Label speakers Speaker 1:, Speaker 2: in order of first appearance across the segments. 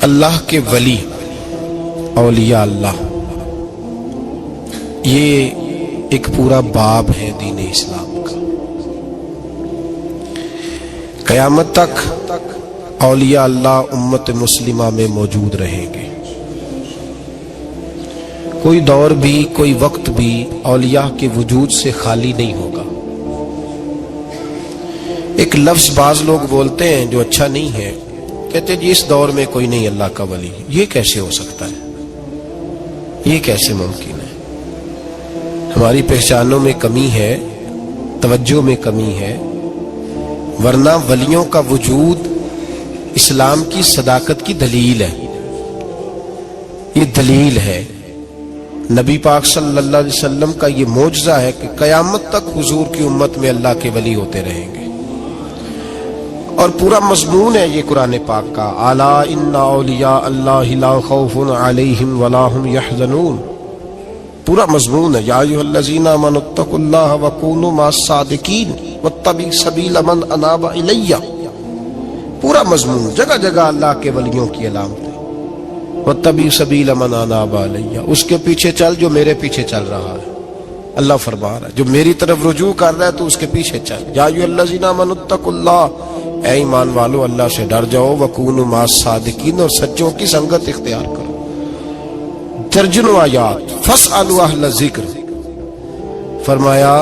Speaker 1: اللہ کے ولی اولیاء اللہ، یہ ایک پورا باب ہے دین اسلام کا۔ قیامت تک اولیاء اللہ امت مسلمہ میں موجود رہیں گے۔ کوئی دور بھی، کوئی وقت بھی اولیاء کے وجود سے خالی نہیں ہوگا۔ ایک لفظ بعض لوگ بولتے ہیں جو اچھا نہیں ہے، کہتے ہیں جی اس دور میں کوئی نہیں اللہ کا ولی۔ یہ کیسے ہو سکتا ہے؟ یہ کیسے ممکن ہے؟ ہماری پہچانوں میں کمی ہے، توجہ میں کمی ہے، ورنہ ولیوں کا وجود اسلام کی صداقت کی دلیل ہے۔ یہ دلیل ہے، نبی پاک صلی اللہ علیہ وسلم کا یہ معجزہ ہے کہ قیامت تک حضور کی امت میں اللہ کے ولی ہوتے رہیں گے۔ اور پورا مضمون ہے یہ قرآن پاک کا، الا ان اولیاء اللہ لا خوف علیہم ولا هم یحزنون۔ پورا مضمون ہے، یا ایھا الذین آمنوا اتقوا اللہ وکونوا مع الصادقین واتبعوا سبیل من اناب الی۔ پورا مضمون، جگہ جگہ اللہ کے ولیوں کی علامتیں، واتبعوا سبیل من اناب الی، اس کے پیچھے چل جو میرے پیچھے چل رہا ہے۔ اللہ فرما رہا ہے جو میری طرف رجوع کر رہا ہے تو اس کے پیچھے چل۔ یا ایھا الذین آمنوا اتقوا اللہ، اے ایمان والو اللہ سے ڈر جاؤ، وکونوا مع الصادقین، اور سچوں کی سنگت اختیار کرو۔ درجنوں آیات، فاسألوا اہل الذکر، فرمایا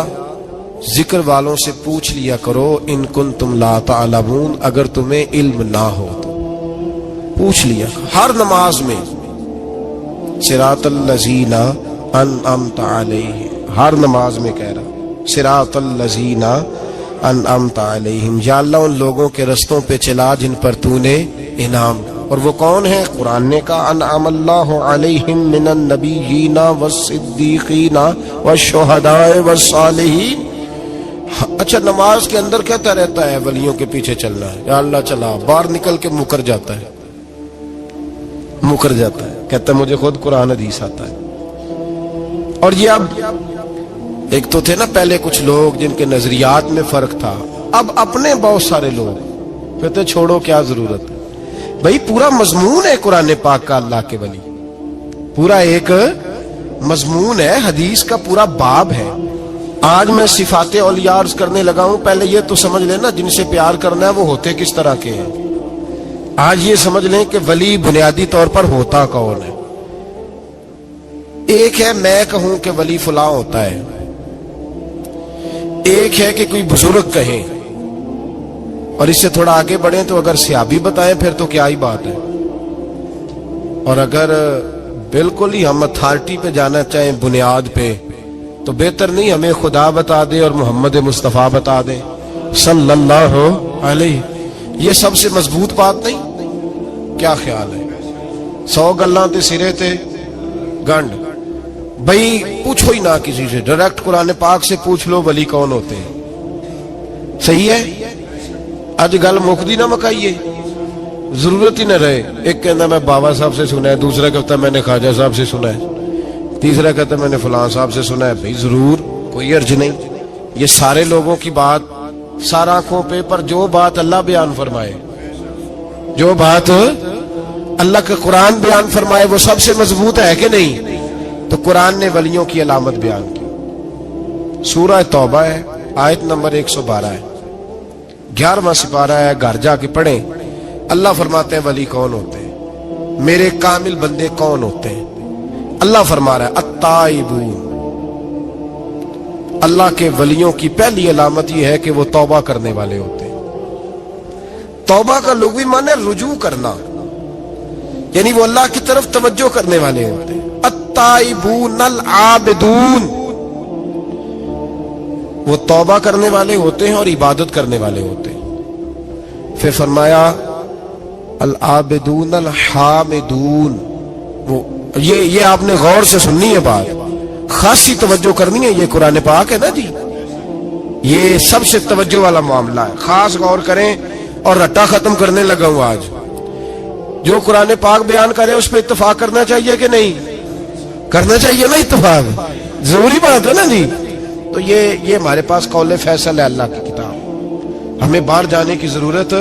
Speaker 1: ذکر والوں سے پوچھ لیا کرو، ان کنتم لا تعلمون، اگر تمہیں علم نہ ہو تو پوچھ لیا۔ ہر نماز میں صراط الذین انعمت علیہم، ہر نماز میں کہہ رہا صراط الذین انعمت علیہم، یا اللہ ان لوگوں کے رستوں پہ چلا جن پر تو نے انعام۔ اور وہ کون ہے؟ قرآن نے کہا انعم اللہ علیہم من النبیین والصدیقین والشہداء والصالحین۔ اچھا، نماز کے اندر کہتا رہتا ہے ولیوں کے پیچھے چلنا ہے، یا اللہ چلا، باہر نکل کے مکر جاتا ہے، کہتا ہے مجھے خود قرآن حدیث آتا ہے۔ اور یہ اب ایک تو تھے نا پہلے کچھ لوگ جن کے نظریات میں فرق تھا، اب اپنے بہت سارے لوگ کہتے چھوڑو کیا ضرورت ہے۔ بھئی پورا مضمون ہے قرآن پاک کا اللہ کے ولی، پورا ایک مضمون ہے، حدیث کا پورا باب ہے۔ آج میں صفات اولیاء عرض کرنے لگا ہوں، پہلے یہ تو سمجھ لیں نا جن سے پیار کرنا ہے وہ ہوتے کس طرح کے ہیں۔ آج یہ سمجھ لیں کہ ولی بنیادی طور پر ہوتا کون ہے۔ ایک ہے میں کہوں کہ ولی فلاں ہوتا ہے، ایک ہے کہ کوئی بزرگ کہیں، اور اس سے تھوڑا آگے بڑھیں تو اگر صحابی بتائیں پھر تو کیا ہی بات ہے، اور اگر بالکل ہی ہم اتھارٹی پہ جانا چاہیں بنیاد پہ تو بہتر نہیں ہمیں خدا بتا دے اور محمد مصطفیٰ بتا دے صلی اللہ علیہ۔ یہ سب سے مضبوط بات نہیں؟ کیا خیال ہے؟ 100 گلاں تے سرے تے گنڈ۔ بھئی پوچھو ہی نہ کسی سے، ڈائریکٹ قرآن پاک سے پوچھ لو ولی کون ہوتے ہیں۔ صحیح ہے؟ اج گل مکدی نہ مکائیے، ضرورت ہی نہ رہے۔ ایک کہنا میں بابا صاحب سے سنا ہے، دوسرا کہتا میں نے خواجہ صاحب سے سنا ہے، تیسرا کہتا میں نے فلاں صاحب سے سنا ہے۔ بھئی ضرور، کوئی عرض نہیں۔ یہ سارے لوگوں کی بات سار آنکھوں پہ، پر جو بات اللہ بیان فرمائے، جو بات اللہ کا قرآن بیان فرمائے وہ سب سے مضبوط ہے کہ نہیں؟ تو قرآن نے ولیوں کی علامت بیان کی، سورہ توبہ ہے، آیت نمبر 112 ہے، 11واں سپارہ ہے، گھر جا کے پڑھیں۔ اللہ فرماتے ہیں ولی کون ہوتے ہیں، میرے کامل بندے کون ہوتے ہیں۔ اللہ فرما رہا ہے التائبون، اللہ کے ولیوں کی پہلی علامت یہ ہے کہ وہ توبہ کرنے والے ہوتے ہیں۔ توبہ کا لغوی معنی ہے رجوع کرنا، یعنی وہ اللہ کی طرف توجہ کرنے والے ہوتے ہیں۔ التائبون العابدون، وہ توبہ کرنے والے ہوتے ہیں اور عبادت کرنے والے ہوتے ہیں۔ پھر فرمایا العابدون الحامدون، وہ یہ آپ نے غور سے سننی ہے بات، خاصی توجہ کرنی ہے، یہ قرآن پاک ہے نا جی، یہ سب سے توجہ والا معاملہ ہے، خاص غور کریں۔ اور رٹا ختم کرنے لگا ہوں آج، جو قرآن پاک بیان کرے اس پہ اتفاق کرنا چاہیے کہ نہیں؟ کرنا چاہیے نا اتفاق، ضروری بات ہے نا جی۔ تو یہ ہمارے پاس قول فیصل ہے اللہ کی کتاب، ہمیں باہر جانے کی ضرورت،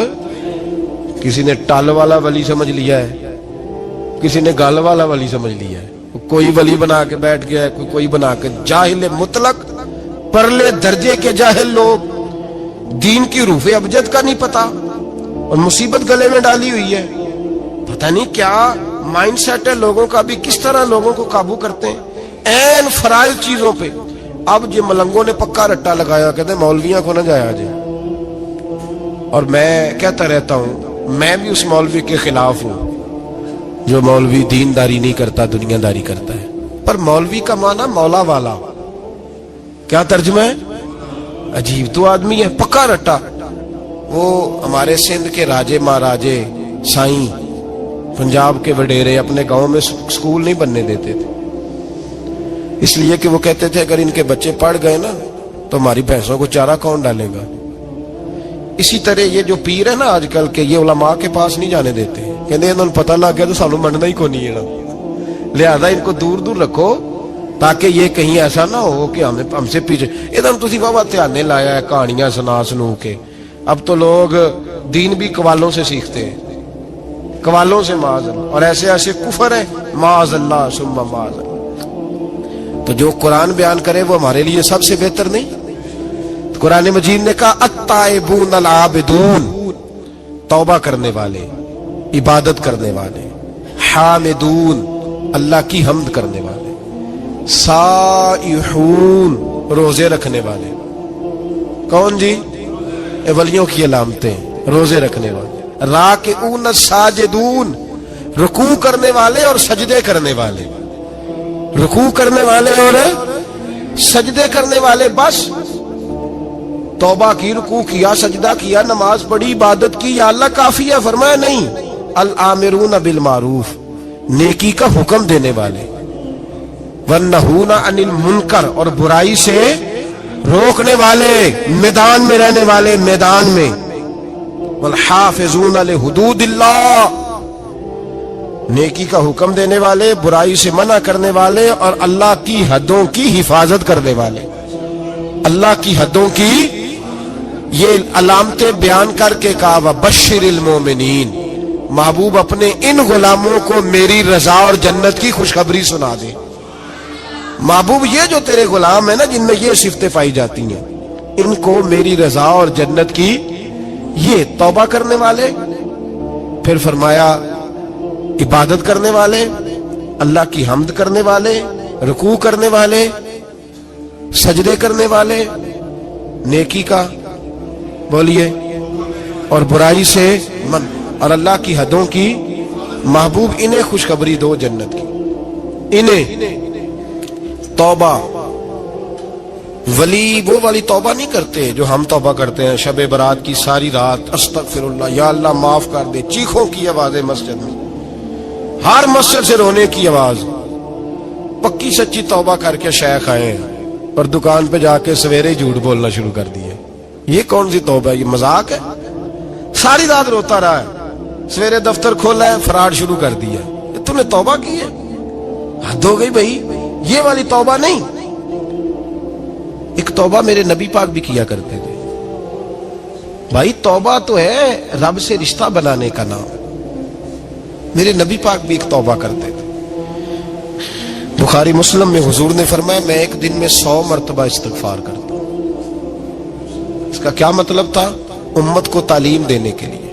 Speaker 1: کسی نے ٹال والا ولی سمجھ لیا ہے، کسی نے گال والا ولی سمجھ لیا ہے, کوئی ولی بنا کے بیٹھ گیا ہے, کوئی بنا کے. جاہل مطلق, پرلے درجے کے جاہل لوگ, دین کی روح ابجد کا نہیں پتا, اور مصیبت گلے میں ڈالی ہوئی ہے. پتہ نہیں کیا مائنڈ سیٹ ہے لوگوں کا بھی, کس طرح لوگوں کو قابو کرتے ہیں این فرائض چیزوں پہ. اب یہ ملنگوں نے پکا رٹا لگایا, کہتے ہیں مولویاں کو نہ جایا جائے. اور میں کہتا رہتا ہوں, میں بھی اس مولوی کے خلاف ہوں جو مولوی دینداری نہیں کرتا, دنیا داری کرتا ہے. پر مولوی کا معنی مولا والا, کیا ترجمہ ہے؟ عجیب تو آدمی ہے, پکا رٹا. وہ ہمارے سندھ کے راجے مہاراجے سائیں, پنجاب کے وڈیرے اپنے گاؤں میں سکول نہیں بننے دیتے تھے, اس لیے کہ وہ کہتے تھے اگر ان کے بچے پڑھ گئے نا تو ہماری بھینسوں کو چارہ کون ڈالے گا. اسی طرح یہ جو پیر ہے نا آج کل کے, یہ علماء کے پاس نہیں جانے دیتے, کہتے انہوں نے پتہ لگ گیا تو سانو مننا ہی کو نہیں ہے, لہذا ان کو دور دور رکھو تاکہ یہ کہیں ایسا نہ ہو کہ ہم سے پیچھے. ادھر تسی بابا دھیانے لایا ہے کہانیاں سنا سنو کے. اب تو لوگ دین بھی قوالوں سے سیکھتے ہیں, قوالوں سے معاذ اللہ, اور ایسے ایسے کفر ہے معاذ اللہ ثم معاذ اللہ. تو جو قرآن بیان کرے وہ ہمارے لیے سب سے بہتر نہیں. قرآن مجید نے کہا التائبون العابدون, توبہ کرنے والے, عبادت کرنے والے, حامدون, اللہ کی حمد کرنے والے, سائحون, روزے رکھنے والے. کون جی؟ ولیوں کی علامتیں, روزے رکھنے والے. راکعون ساجدون, رکوع کرنے والے اور سجدے کرنے والے, رکوع کرنے والے اور سجدے کرنے والے. بس توبہ کی, رکوع کیا, سجدہ کیا, نماز پڑھی, عبادت کی, یا اللہ کافی ہے؟ فرمایا نہیں. الآمرون بالمعروف, نیکی کا حکم دینے والے, والنہون عن المنکر, اور برائی سے روکنے والے, میدان میں رہنے والے, میدان میں. والحافظون لحدود اللہ, نیکی کا حکم دینے والے, برائی سے منع کرنے والے, اور اللہ کی حدوں کی حفاظت کرنے والے. اللہ کی حدوں کی یہ علامتیں بیان کر کے کہا وبشر المومنین, محبوب اپنے ان غلاموں کو میری رضا اور جنت کی خوشخبری سنا دے. محبوب یہ جو تیرے غلام ہیں نا جن میں یہ صفتیں پائی جاتی ہیں, ان کو میری رضا اور جنت کی, یہ توبہ کرنے والے, پھر فرمایا عبادت کرنے والے, اللہ کی حمد کرنے والے, رکوع کرنے والے, سجدے کرنے والے, نیکی کا بولیے اور برائی سے من, اور اللہ کی حدوں کی. محبوب انہیں خوشخبری دو جنت کی, انہیں. توبہ, ولی وہ والی توبہ نہیں کرتے جو ہم توبہ کرتے ہیں شب برات کی ساری رات استغفر اللہ, یا اللہ معاف کر دے, چیخوں کی آوازیں مسجد میں, ہر مسجد سے رونے کی آواز. پکی سچی توبہ کر کے شیخ آئے ہیں اور دکان پہ جا کے سویرے جھوٹ بولنا شروع کر دیے. یہ کون سی توبہ ہے؟ یہ مذاق ہے. ساری رات روتا رہا ہے, سویرے دفتر کھولا ہے, فراڈ شروع کر دیا. تم نے توبہ کی ہے؟ حد ہو گئی بھائی, یہ والی توبہ نہیں. ایک توبہ میرے نبی پاک بھی کیا کرتے تھے. بھائی توبہ تو ہے رب سے رشتہ بنانے کا نام. میرے نبی پاک بھی ایک توبہ کرتے تھے. بخاری مسلم میں حضور نے فرمایا میں ایک دن میں 100 مرتبہ استغفار کرتا ہوں. اس کا کیا مطلب تھا؟ امت کو تعلیم دینے کے لیے.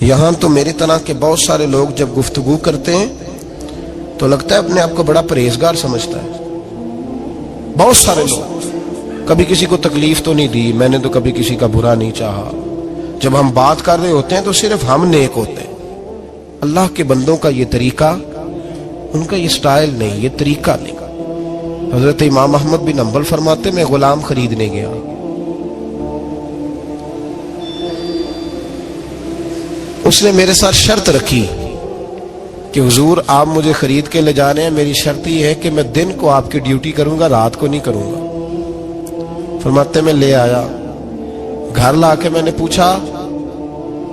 Speaker 1: یہاں تو میری طرح کے بہت سارے لوگ جب گفتگو کرتے ہیں تو لگتا ہے اپنے آپ کو بڑا پرہیزگار سمجھتا ہے. بہت سارے لوگ, کبھی کسی کو تکلیف تو نہیں دی, میں نے تو کبھی کسی کا برا نہیں چاہا. جب ہم بات کر رہے ہوتے ہیں تو صرف ہم نیک ہوتے ہیں. اللہ کے بندوں کا یہ طریقہ, ان کا یہ سٹائل نہیں, یہ طریقہ نہیں. حضرت امام احمد بن حنبل فرماتے میں غلام خریدنے گیا, اس نے میرے ساتھ شرط رکھی کہ حضور آپ مجھے خرید کے لے جانے ہیں, میری شرط یہ ہے کہ میں دن کو آپ کی ڈیوٹی کروں گا, رات کو نہیں کروں گا. فرماتے میں لے آیا, گھر لا کے میں نے پوچھا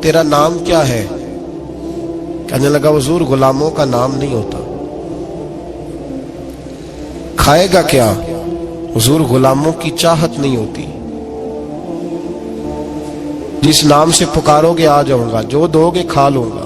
Speaker 1: تیرا نام کیا ہے؟ کہنے لگا حضور غلاموں کا نام نہیں ہوتا. کھائے گا کیا؟ حضور غلاموں کی چاہت نہیں ہوتی. جس نام سے پکارو گے آ جاؤں گا, جو دو گے کھا لوں گا.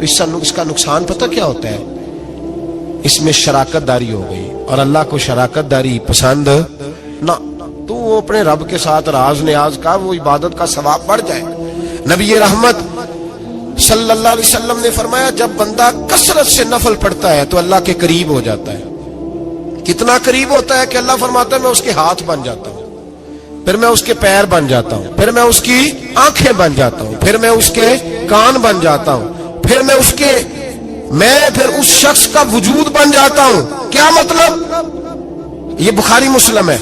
Speaker 1: تو اس کا نقصان پتہ کیا ہوتا ہے؟ اس میں شراکت داری ہو گئی، اور اللہ کو شراکت داری پسند نہ۔ تو وہ اپنے رب کے ساتھ راز نیاز کا، وہ عبادت کا ثواب بڑھ جائے۔ نبی رحمت صلی اللہ علیہ وسلم نے فرمایا جب بندہ کثرت سے نفل پڑھتا ہے تو اللہ کے قریب ہو جاتا ہے۔ کتنا قریب ہوتا ہے کہ اللہ فرماتا ہے میں اس کے ہاتھ بن جاتا ہوں، پھر میں اس کے پیر بن جاتا ہوں، پھر میں اس کی آنکھیں بن جاتا ہوں، پھر میں اس کے کان بن جاتا ہوں، پھر میں اس شخص کا وجود بن جاتا ہوں۔ کیا مطلب؟ یہ بخاری مسلم ہے۔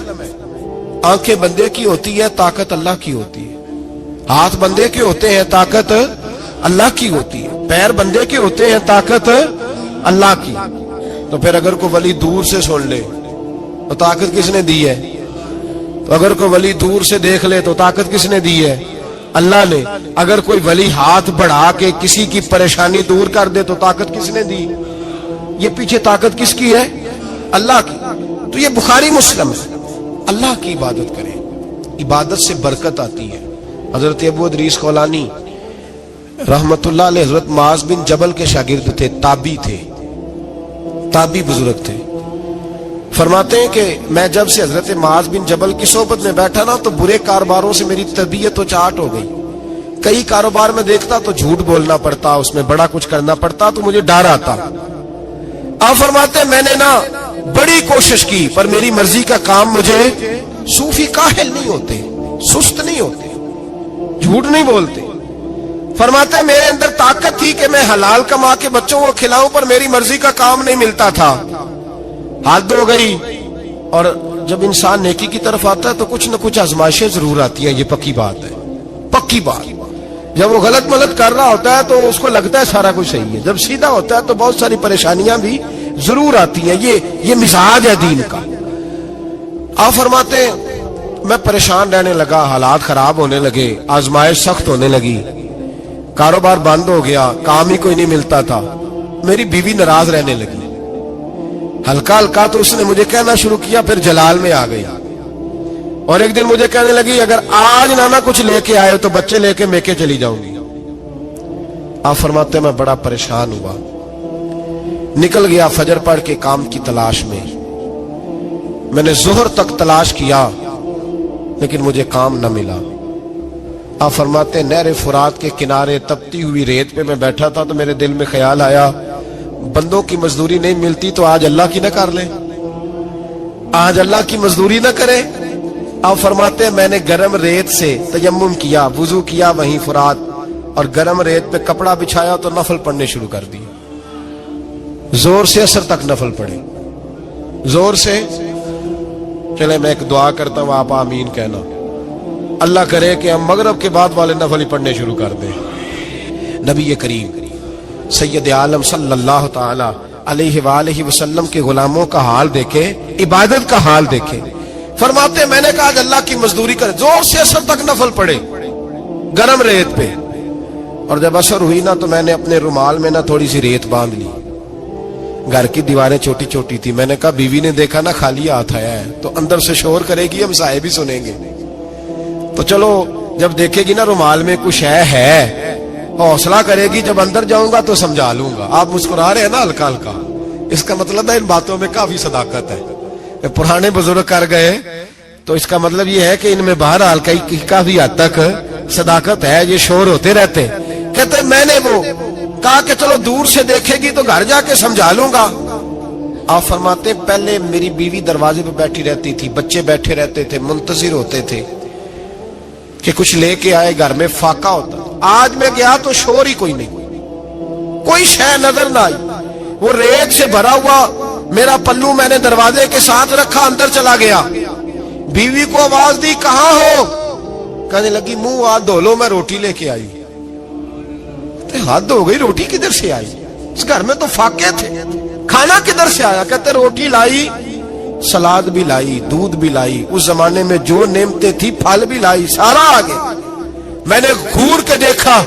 Speaker 1: آنکھیں بندے کی ہوتی ہے، طاقت اللہ کی ہوتی ہے۔ ہاتھ بندے کے ہوتے ہیں، طاقت اللہ کی ہوتی ہے۔ پیر بندے کے ہوتے ہیں، طاقت اللہ کی۔ تو پھر اگر کوئی ولی دور سے سن لے تو طاقت کس نے دی ہے؟ تو اگر کوئی ولی دور سے دیکھ لے تو طاقت کس نے دی ہے؟ اللہ نے۔ اگر کوئی ولی ہاتھ بڑھا کے کسی کی پریشانی دور کر دے تو طاقت کس نے دی؟ یہ پیچھے طاقت کس کی ہے؟ اللہ کی۔ تو یہ بخاری مسلم ہے۔ اللہ کی عبادت کریں، عبادت سے برکت آتی ہے۔ حضرت ابو ادریس خولانی رحمت اللہ علیہ حضرت معاذ بن جبل کے شاگرد تھے، تابعی بزرگ تھے۔ فرماتے ہیں کہ میں جب سے حضرت معاذ بن جبل کی صحبت میں بیٹھا نا تو برے کاروباروں سے میری طبیعت تو چاٹ ہو گئی۔ کئی کاروبار میں دیکھتا تو جھوٹ بولنا پڑتا، اس میں بڑا کچھ کرنا پڑتا تو مجھے ڈر آتا۔ آپ فرماتے ہیں میں نے نا بڑی کوشش کی پر میری مرضی کا کام مجھے، صوفی کاہل نہیں ہوتے، سست نہیں ہوتے، جھوٹ نہیں بولتے۔ فرماتے ہیں میرے اندر طاقت تھی کہ میں حلال کما کے بچوں کو کھلاؤں پر میری مرضی کا کام نہیں ملتا تھا۔ حد ہو گئی۔ اور جب انسان نیکی کی طرف آتا ہے تو کچھ نہ کچھ آزمائشیں ضرور آتی ہیں، یہ پکی بات ہے، پکی بات۔ جب وہ غلط ملت کر رہا ہوتا ہے تو اس کو لگتا ہے سارا کچھ صحیح ہے، جب سیدھا ہوتا ہے تو بہت ساری پریشانیاں بھی ضرور آتی ہیں۔ یہ مزاج ہے دین کا۔ آپ فرماتے ہیں میں پریشان رہنے لگا، حالات خراب ہونے لگے، آزمائش سخت ہونے لگی، کاروبار بند ہو گیا، کام ہی کوئی نہیں ملتا تھا۔ میری بیوی ناراض رہنے لگی، ہلکا ہلکا تو اس نے مجھے کہنا شروع کیا، پھر جلال میں آ گئی، اور ایک دن مجھے کہنے لگی اگر آج نانا کچھ لے کے آئے تو بچے لے کے میکے چلی جاؤں گی۔ آپ فرماتے ہیں میں بڑا پریشان ہوا، نکل گیا فجر پڑھ کے کام کی تلاش میں نے ظہر تک تلاش کیا لیکن مجھے کام نہ ملا۔ آپ فرماتے ہیں نہر فرات کے کنارے تپتی ہوئی ریت پہ میں بیٹھا تھا تو میرے دل میں خیال آیا بندوں کی مزدوری نہیں ملتی تو آج اللہ کی نہ کر لیں، آج اللہ کی مزدوری نہ کرے۔ آپ فرماتے ہیں میں نے گرم ریت سے تیمم کیا، وضو کیا وہیں فرات، اور گرم ریت پہ کپڑا بچھایا تو نفل پڑھنے شروع کر دی، زور سے اثر تک نفل پڑھے، زور سے۔ چلے میں ایک دعا کرتا ہوں، آپ آمین کہنا، اللہ کرے کہ ہم مغرب کے بعد والے نفل ہی پڑھنے شروع کر دیں۔ نبی کریم سید عالم صلی اللہ تعالی علیہ وآلہ وسلم کے غلاموں کا حال دیکھے، عبادت کا حال دیکھے۔ فرماتے ہیں میں نے کہا اللہ کی مزدوری کرے، زور سے اثر تک نفل پڑھے گرم ریت پہ، اور جب اثر ہوئی نا تو میں نے اپنے رومال میں نا تھوڑی سی ریت باندھ لی، گھر کی دیواریں چھوٹی چھوٹی تھی، میں نے کہا بیوی نے دیکھا نا خالی ہاتھ آیا ہے تو اندر سے شور کرے گی، ہم صاحب بھی سنیں گے، تو چلو جب دیکھے گی نا رومال میں کچھ ہے حوصلہ کرے گی، جب اندر جاؤں گا تو سمجھا لوں گا۔ آپ مسکرا رہے ہیں نا ہلکا ہلکا، اس کا مطلب ہے ان باتوں میں کافی صداقت ہے۔ پرانے بزرگ کر گئے تو اس کا مطلب یہ ہے کہ ان میں بہرحال کافی حد تک صداقت ہے، یہ شور ہوتے رہتے۔ کہتے میں نے وہ کہا کہ چلو دور سے دیکھے گی تو گھر جا کے سمجھا لوں گا۔ آپ فرماتے پہلے میری بیوی دروازے پہ بیٹھی رہتی تھی، بچے بیٹھے رہتے تھے، منتظر ہوتے تھے کہ کچھ لے کے آئے، گھر میں فاقہ ہوتا۔ آج میں گیا تو شور ہی کوئی نہیں، کوئی شے نظر نہ آئی، وہ ریت سے بھرا ہوا میرا پلو میں نے دروازے کے ساتھ رکھا، اندر چلا گیا، بیوی کو آواز دی کہاں ہو؟ کہنے لگی منہ ہاتھ دھو لو، میں روٹی لے کے آئی۔ ہاتھ دھو گئی، روٹی کدھر سے آئی؟ اس گھر میں تو فاقے تھے، کھانا کدھر سے آیا؟ کہتے روٹی لائی، سلاد بھی لائی، دودھ بھی لائی، اس زمانے میں جو نعمتیں تھی پھل بھی لائی، سارا آگے۔ میں نے گھور کے دیکھا،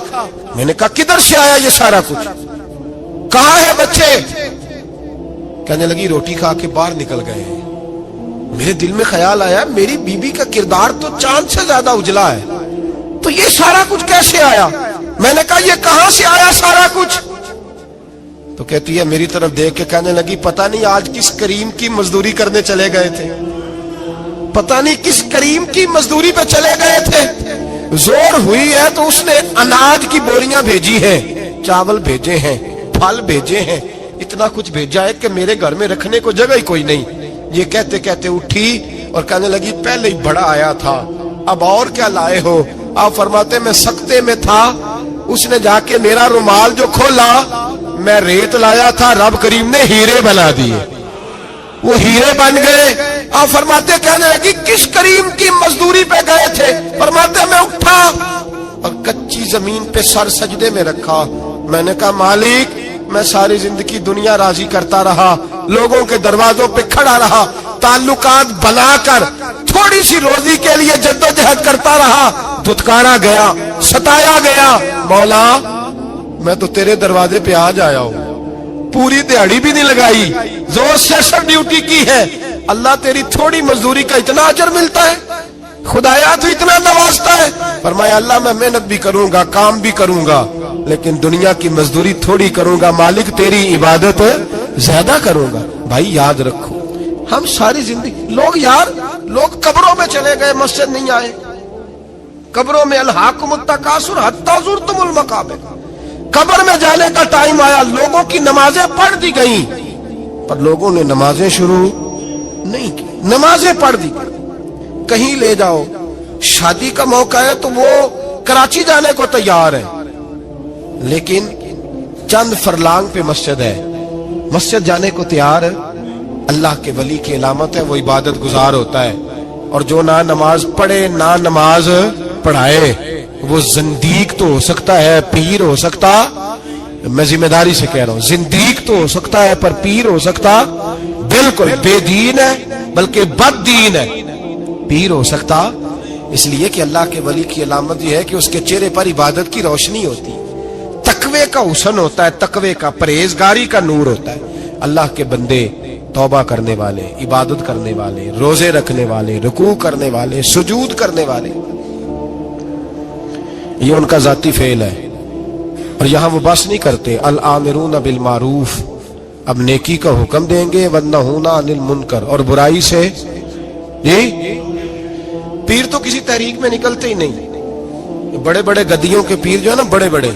Speaker 1: میں نے کہا کدھر سے آیا یہ سارا کچھ؟ کہاں ہے بچے؟ کہنے لگی روٹی کھا کے باہر نکل گئے ہیں۔ میرے دل میں خیال آیا میری بیوی کا کردار تو چاند سے زیادہ اجلا ہے، تو یہ سارا کچھ کیسے آیا؟ میں نے کہا یہ کہاں سے آیا سارا کچھ؟ تو کہتی ہے میری طرف دیکھ کے کہنے لگی پتہ نہیں آج کس کریم کی مزدوری کرنے چلے گئے تھے، پتہ نہیں کس کریم کی مزدوری پہ چلے گئے تھے، زور ہوئی ہے تو اس نے اناج کی بوریاں بھیجی ہیں، چاول بھیجے ہیں، پھل بھیجے ہیں، اتنا کچھ بھیجا ہے کہ میرے گھر میں رکھنے کو جگہ ہی کوئی نہیں۔ یہ کہتے کہتے اٹھی اور کہنے لگی پہلے ہی بڑا آیا تھا، اب اور کیا لائے ہو؟ آپ فرماتے میں سکتے میں تھا، اس نے جا کے میرا رومال جو کھولا، میں ریت لایا تھا، رب کریم نے ہیرے بنا دیے، وہ ہیرے بن گئے۔ آپ فرماتے کہنے لگی کس کریم کی مزدوری پہ گئے تھے؟ فرماتے میں اٹھا اور کچی زمین پہ سر سجدے میں رکھا، میں نے کہا مالک میں ساری زندگی دنیا راضی کرتا رہا، لوگوں کے دروازوں پہ کھڑا رہا، تعلقات بنا کر تھوڑی سی روزی کے لیے جدوجہد کرتا رہا، دھتکارا گیا، ستایا گیا، مولا میں تو تیرے دروازے پہ آج آیا ہوں، پوری دیہڑی بھی نہیں لگائی، زور سے سر ڈیوٹی کی ہے، اللہ تیری تھوڑی مزدوری کا اتنا اجر ملتا ہے، خدایا تو اتنا نوازتا ہے۔ فرمایا اللہ میں محنت بھی کروں گا، کام بھی کروں گا، لیکن دنیا کی مزدوری تھوڑی کروں گا، مالک تیری عبادت زیادہ کروں گا۔ بھائی یاد رکھو ہم ساری زندگی لوگ قبروں میں چلے گئے، مسجد نہیں آئے، قبروں میں الہاکم التکاثر حتی زرتم المقابر، قبر میں جانے کا ٹائم آیا، لوگوں کی نمازیں پڑھ دی گئیں پر لوگوں نے نمازیں شروع نہیں کی، نمازیں پڑھ دی گئی۔ کہیں لے جاؤ، شادی کا موقع ہے تو وہ کراچی جانے کو تیار ہے، لیکن چند فرلانگ پہ مسجد ہے، مسجد جانے کو تیار ہے۔ اللہ کے ولی کی علامت ہے وہ عبادت گزار ہوتا ہے، اور جو نہ نماز پڑھے نہ نماز پڑھائے وہ زندیق تو ہو سکتا ہے، پیر ہو سکتا، میں ذمہ داری سے کہہ رہا ہوں، زندیق تو ہو سکتا ہے پر پیر ہو سکتا بالکل بے دین ہے، بلکہ بد دین ہے، پیر ہو سکتا۔ اس لیے کہ اللہ کے ولی کی علامت یہ ہے کہ اس کے چہرے پر عبادت کی روشنی ہوتی، تقوی کا حسن ہوتا ہے، تقوی کا، پرہیزگاری کا نور ہوتا ہے۔ اللہ کے بندے توبہ کرنے والے، عبادت کرنے والے، روزے رکھنے والے، رکوع کرنے والے، سجود کرنے والے، یہ ان کا ذاتی فعل ہے۔ اور یہاں وہ بس نہیں کرتے، الآمرون بالمعروف، اب نیکی کا حکم دیں گے، والنہون عن المنکر، اور برائی سے۔ جی پیر تو کسی تحریک میں نکلتے ہی نہیں، بڑے بڑے گدیوں کے پیر جو ہے نا، بڑے بڑے